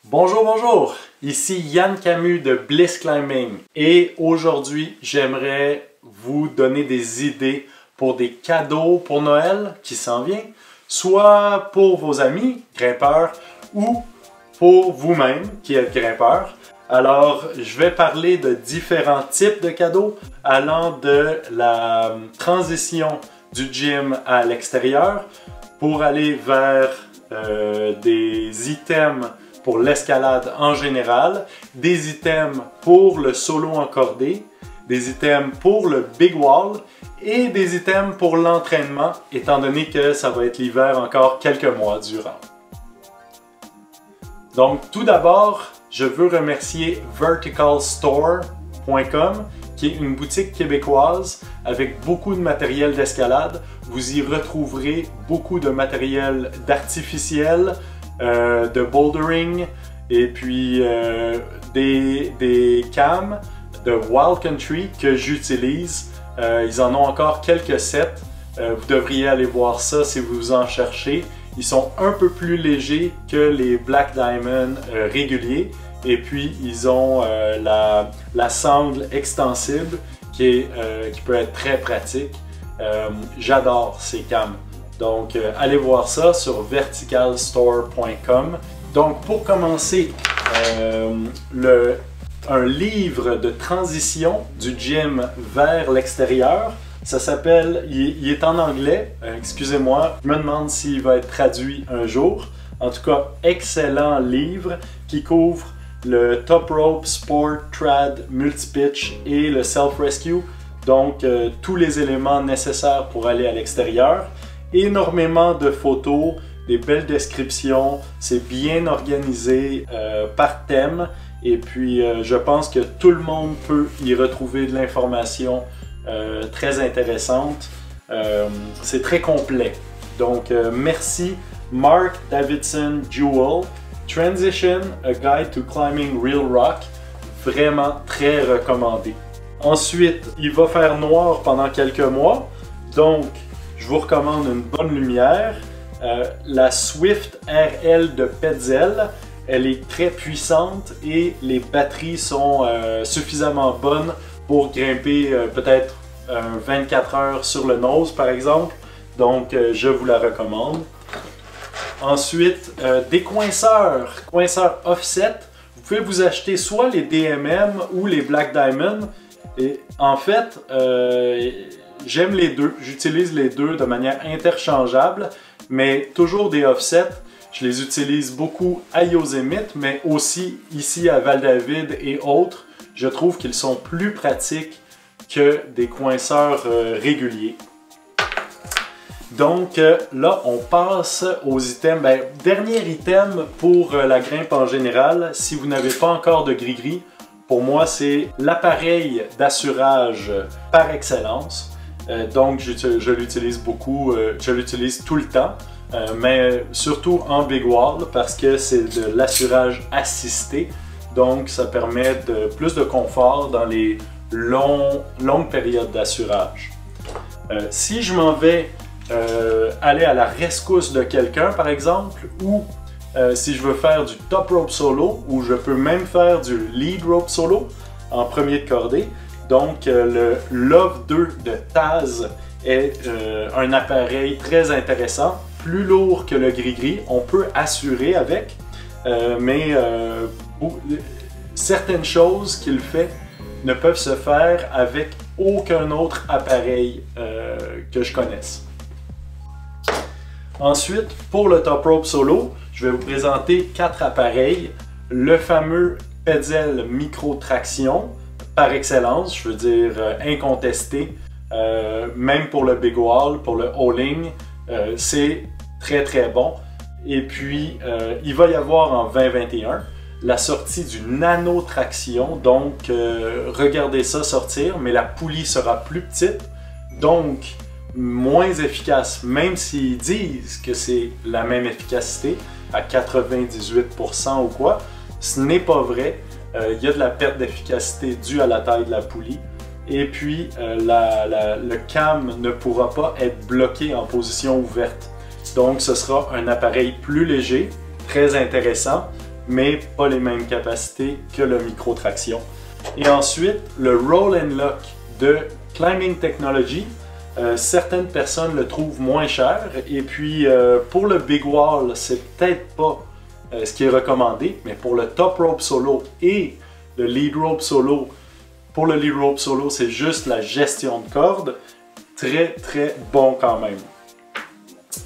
Bonjour, bonjour! Ici Yann Camus de Bliss Climbing et aujourd'hui, j'aimerais vous donner des idées pour des cadeaux pour Noël qui s'en vient, soit pour vos amis grimpeurs ou pour vous-même qui êtes grimpeur. Alors, je vais parler de différents types de cadeaux allant de la transition du gym à l'extérieur pour aller vers des items pour l'escalade en général, des items pour le solo encordé, des items pour le big wall et des items pour l'entraînement, étant donné que ça va être l'hiver encore quelques mois durant. Donc tout d'abord, je veux remercier verticalstore.com qui est une boutique québécoise avec beaucoup de matériel d'escalade. Vous y retrouverez beaucoup de matériel d'artificiel, de bouldering et puis des cams de Wild Country que j'utilise. Ils en ont encore quelques sets. Vous devriez aller voir ça si vous en cherchez. Ils sont un peu plus légers que les Black Diamond réguliers. Et puis ils ont la sangle extensible qui peut être très pratique. J'adore ces cams. Donc, allez voir ça sur verticalstore.com. Donc, pour commencer, un livre de transition du gym vers l'extérieur, ça s'appelle, il est en anglais, excusez-moi, je me demande s'il va être traduit un jour. En tout cas, excellent livre qui couvre le Top Rope, Sport, Trad, Multipitch et le Self-Rescue. Donc, tous les éléments nécessaires pour aller à l'extérieur. Énormément de photos, des belles descriptions, c'est bien organisé par thème et puis je pense que tout le monde peut y retrouver de l'information très intéressante. C'est très complet. Donc merci Mark Davidson Jewell, Transition, A Guide to Climbing Real Rock, vraiment très recommandé. Ensuite, il va faire noir pendant quelques mois, donc je vous recommande une bonne lumière. La Swift RL de Petzl, elle est très puissante et les batteries sont suffisamment bonnes pour grimper peut-être 24 heures sur le nose par exemple. Donc je vous la recommande. Ensuite, des coinceurs offset. Vous pouvez vous acheter soit les DMM ou les Black Diamond. Et en fait, j'aime les deux, j'utilise les deux de manière interchangeable, mais toujours des offsets. Je les utilise beaucoup à Yosemite, mais aussi ici à Val-David et autres. Je trouve qu'ils sont plus pratiques que des coinceurs réguliers. Donc là, on passe aux items. Dernier item pour la grimpe en général, si vous n'avez pas encore de gris-gris, pour moi, c'est l'appareil d'assurage par excellence. Donc, je l'utilise beaucoup, je l'utilise tout le temps, mais surtout en big wall parce que c'est de l'assurage assisté. Donc, ça permet plus de confort dans les longues périodes d'assurage. Si je m'en vais aller à la rescousse de quelqu'un, par exemple, ou si je veux faire du top rope solo, ou je peux même faire du lead rope solo en premier de cordée. Donc le Love 2 de Taz est un appareil très intéressant, plus lourd que le gris-gris. On peut assurer avec, mais certaines choses qu'il fait ne peuvent se faire avec aucun autre appareil que je connaisse. Ensuite, pour le top rope solo, je vais vous présenter 4 appareils. Le fameux Petzl Micro Traction, par excellence, je veux dire incontesté. Même pour le big wall, pour le hauling, c'est très très bon. Et puis, il va y avoir en 2021 la sortie du Nano Traction. Donc, regardez ça sortir, mais la poulie sera plus petite. Donc, moins efficace, même s'ils disent que c'est la même efficacité à 98% ou quoi, ce n'est pas vrai. Il y a de la perte d'efficacité due à la taille de la poulie. Et puis, le cam ne pourra pas être bloqué en position ouverte. Donc, ce sera un appareil plus léger, très intéressant, mais pas les mêmes capacités que le micro-traction. Et ensuite, le Roll and Lock de Climbing Technology. Certaines personnes le trouvent moins cher, et puis pour le Big Wall, c'est peut-être pas ce qui est recommandé, mais pour le Top Rope Solo et le Lead Rope Solo, pour le Lead Rope Solo, c'est juste la gestion de corde, très bon quand même.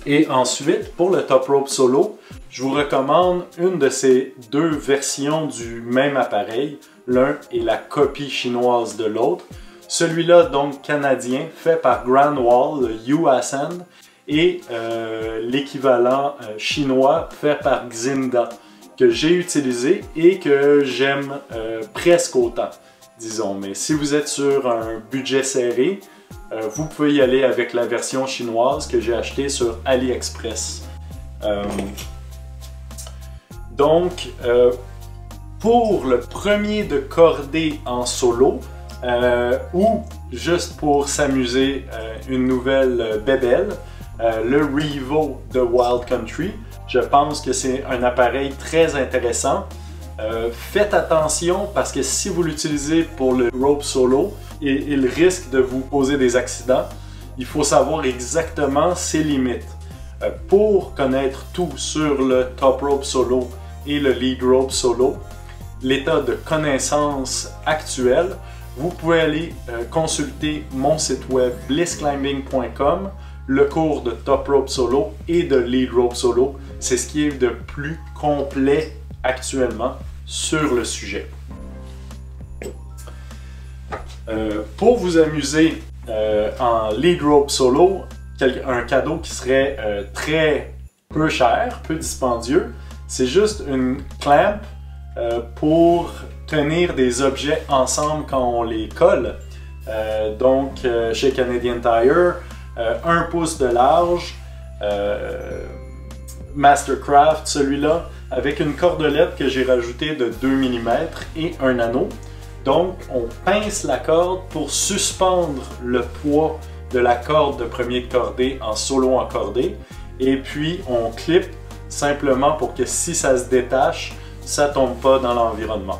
Et ensuite, pour le Top Rope Solo, je vous recommande une de ces deux versions du même appareil. L'un est la copie chinoise de l'autre. Celui-là, donc canadien, fait par Grand Wall, le Yuasan, et l'équivalent chinois fait par Xinda, que j'ai utilisé et que j'aime presque autant, disons. Mais si vous êtes sur un budget serré, vous pouvez y aller avec la version chinoise que j'ai achetée sur AliExpress. Donc, pour le premier de cordée en solo, ou juste pour s'amuser, une nouvelle bébelle, le Revo de Wild Country. Je pense que c'est un appareil très intéressant. Faites attention parce que si vous l'utilisez pour le rope solo, il risque de vous poser des accidents. Il faut savoir exactement ses limites. Pour connaître tout sur le top rope solo et le lead rope solo, l'état de connaissance actuel, vous pouvez aller consulter mon site web blissclimbing.com, le cours de Top Rope Solo et de Lead Rope Solo. C'est ce qui est de plus complet actuellement sur le sujet. Pour vous amuser en Lead Rope Solo, un cadeau qui serait très peu cher, peu dispendieux, c'est juste une clamp pour tenir des objets ensemble quand on les colle. Donc chez Canadian Tire, 1 pouce de large, Mastercraft, celui-là, avec une cordelette que j'ai rajoutée de 2 mm et un anneau. Donc on pince la corde pour suspendre le poids de la corde de premier cordée en solo encordé, et puis on clip simplement pour que si ça se détache, ça ne tombe pas dans l'environnement.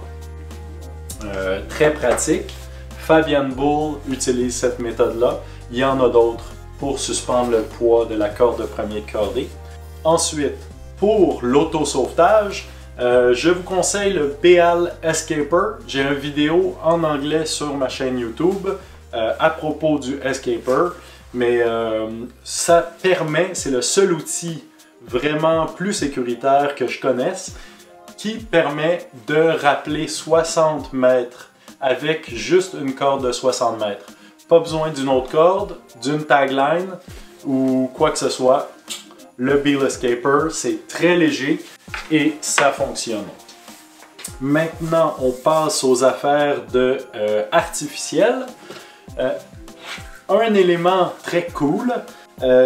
Très pratique. Fabian Bull utilise cette méthode-là. Il y en a d'autres pour suspendre le poids de la corde de premier cordée. Ensuite, pour l'auto-sauvetage, je vous conseille le Beal Escaper. J'ai une vidéo en anglais sur ma chaîne YouTube à propos du Escaper, mais ça permet, c'est le seul outil vraiment plus sécuritaire que je connaisse, qui permet de rappeler 60 mètres avec juste une corde de 60 mètres. Pas besoin d'une autre corde, d'une tagline ou quoi que ce soit. Le Beal Escaper, c'est très léger et ça fonctionne. Maintenant, on passe aux affaires de artificielles. Un élément très cool,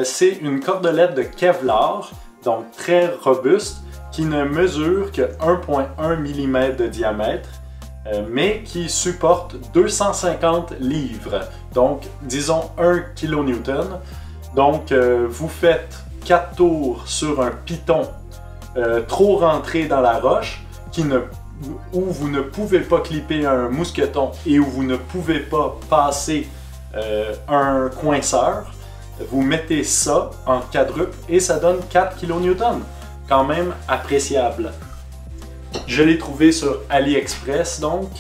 c'est une cordelette de Kevlar, donc très robuste, qui ne mesure que 1,1 mm de diamètre, mais qui supporte 250 livres, donc disons 1 kN. Donc vous faites 4 tours sur un piton trop rentré dans la roche, où vous ne pouvez pas clipper un mousqueton et où vous ne pouvez pas passer un coinceur. Vous mettez ça en quadruple et ça donne 4 kN. Quand même appréciable. Je l'ai trouvé sur AliExpress donc,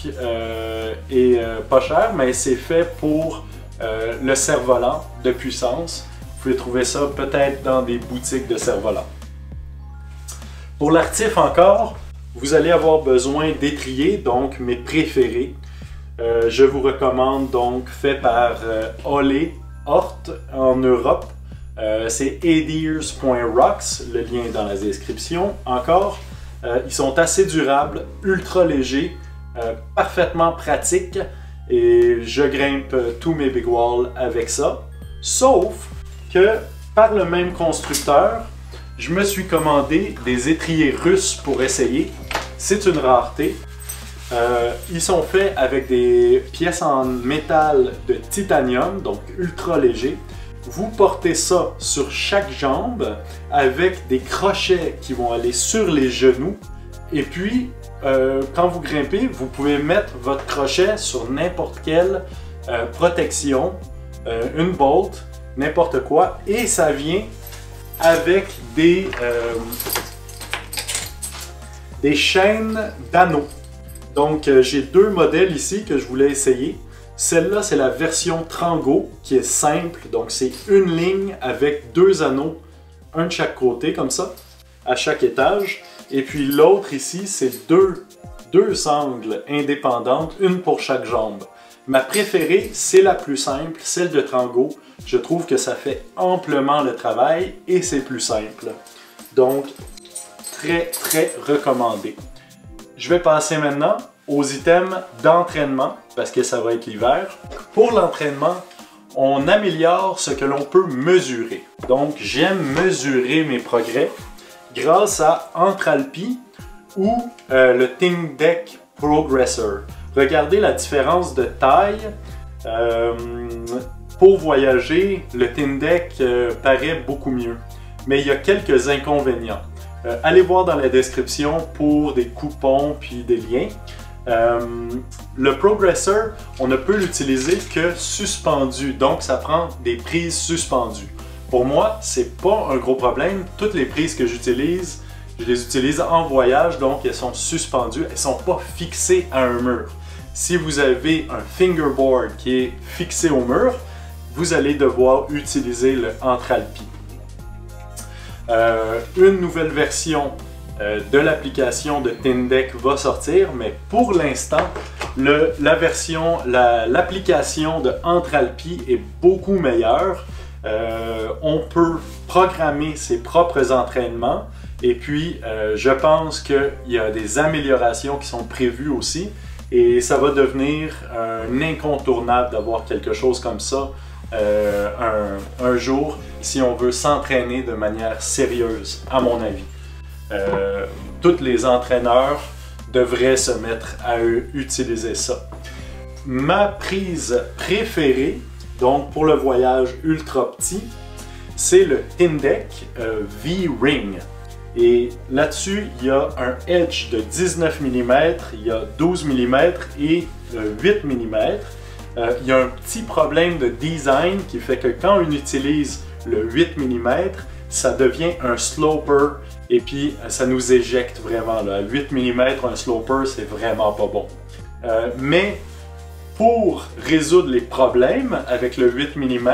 et pas cher, mais c'est fait pour le cerf-volant de puissance. Vous pouvez trouver ça peut-être dans des boutiques de cerf-volant. Pour l'artif encore, vous allez avoir besoin d'étriers, donc mes préférés. Je vous recommande donc fait par Ole Hort en Europe. C'est Adheres.rocks, le lien est dans la description. Encore, ils sont assez durables, ultra légers, parfaitement pratiques, et je grimpe tous mes big walls avec ça. Sauf que par le même constructeur, je me suis commandé des étriers russes pour essayer. C'est une rareté. Ils sont faits avec des pièces en métal de titanium, donc ultra légers. Vous portez ça sur chaque jambe avec des crochets qui vont aller sur les genoux Et puis, quand vous grimpez, vous pouvez mettre votre crochet sur n'importe quelle protection, une bolt, n'importe quoi, et ça vient avec des chaînes d'anneaux. Donc, j'ai deux modèles ici que je voulais essayer. Celle-là, c'est la version Trango, qui est simple. Donc, c'est une ligne avec deux anneaux, un de chaque côté, comme ça, à chaque étage. Et puis l'autre ici, c'est deux sangles indépendantes, une pour chaque jambe. Ma préférée, c'est la plus simple, celle de Trango. Je trouve que ça fait amplement le travail et c'est plus simple. Donc, très, très recommandé. Je vais passer maintenant aux items d'entraînement, parce que ça va être l'hiver. Pour l'entraînement, on améliore ce que l'on peut mesurer. Donc, j'aime mesurer mes progrès grâce à Entralpi ou le ThinkDeck Progressor. Regardez la différence de taille. Pour voyager, le ThinkDeck paraît beaucoup mieux, mais il y a quelques inconvénients. Allez voir dans la description pour des coupons puis des liens. Le Progressor, on ne peut l'utiliser que suspendu, donc ça prend des prises suspendues. Pour moi, c'est pas un gros problème. Toutes les prises que j'utilise, je les utilise en voyage, donc elles sont suspendues, elles sont pas fixées à un mur. Si vous avez un fingerboard qui est fixé au mur, vous allez devoir utiliser le Entralpi. Une nouvelle version de l'application de ThinkDeck va sortir, mais pour l'instant, l'application de Entralpi est beaucoup meilleure. On peut programmer ses propres entraînements et puis je pense qu'il y a des améliorations qui sont prévues aussi et ça va devenir un incontournable d'avoir quelque chose comme ça un jour si on veut s'entraîner de manière sérieuse, à mon avis. Tous les entraîneurs devraient se mettre à utiliser ça. Ma prise préférée, donc pour le voyage ultra petit, c'est le ThinkDeck V-Ring. Et là-dessus, il y a un edge de 19 mm, il y a 12 mm et 8 mm. Il y a un petit problème de design qui fait que quand on utilise le 8 mm, ça devient un sloper et puis ça nous éjecte vraiment. Là. À 8 mm, un sloper, c'est vraiment pas bon. Mais pour résoudre les problèmes avec le 8 mm,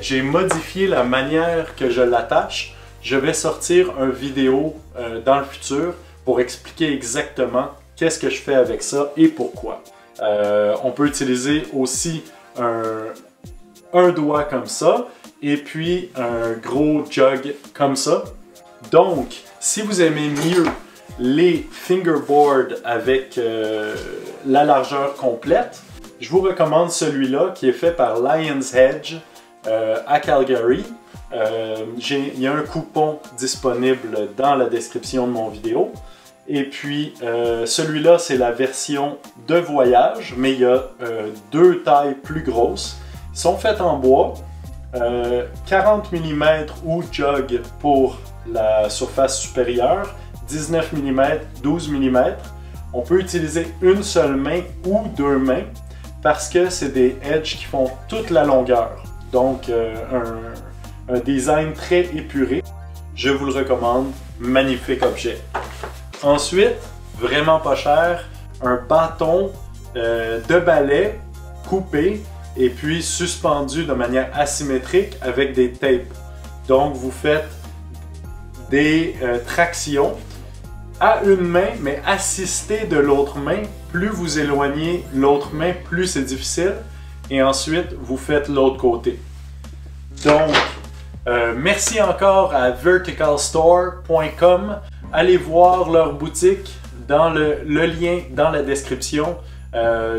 j'ai modifié la manière que je l'attache. Je vais sortir une vidéo dans le futur pour expliquer exactement qu'est-ce que je fais avec ça et pourquoi. On peut utiliser aussi un doigt comme ça et puis un gros jug comme ça. Donc, si vous aimez mieux les fingerboards avec la largeur complète, je vous recommande celui-là qui est fait par Lion's Edge à Calgary. Il y a un coupon disponible dans la description de mon vidéo. Et puis, celui-là, c'est la version de voyage, mais il y a deux tailles plus grosses. Ils sont faits en bois, 40 mm ou jug pour la surface supérieure, 19 mm, 12 mm. On peut utiliser une seule main ou deux mains parce que c'est des edges qui font toute la longueur. Donc, un design très épuré. Je vous le recommande, magnifique objet. Ensuite, vraiment pas cher, un bâton de ballet coupé et puis suspendu de manière asymétrique avec des tapes. Donc, vous faites des tractions à une main, mais assisté de l'autre main. Plus vous éloignez l'autre main, plus c'est difficile. Et ensuite, vous faites l'autre côté. Donc, merci encore à verticalstore.com. Allez voir leur boutique dans le lien dans la description.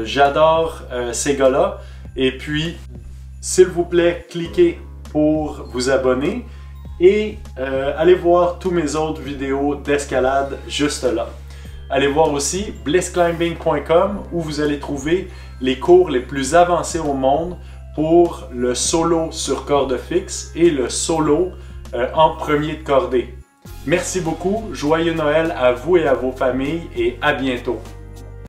J'adore ces gars-là. Et puis, s'il vous plaît, cliquez pour vous abonner. Et allez voir tous mes autres vidéos d'escalade juste là. Allez voir aussi blissclimbing.com où vous allez trouver les cours les plus avancés au monde pour le solo sur corde fixe et le solo en premier de cordée. Merci beaucoup, joyeux Noël à vous et à vos familles et à bientôt.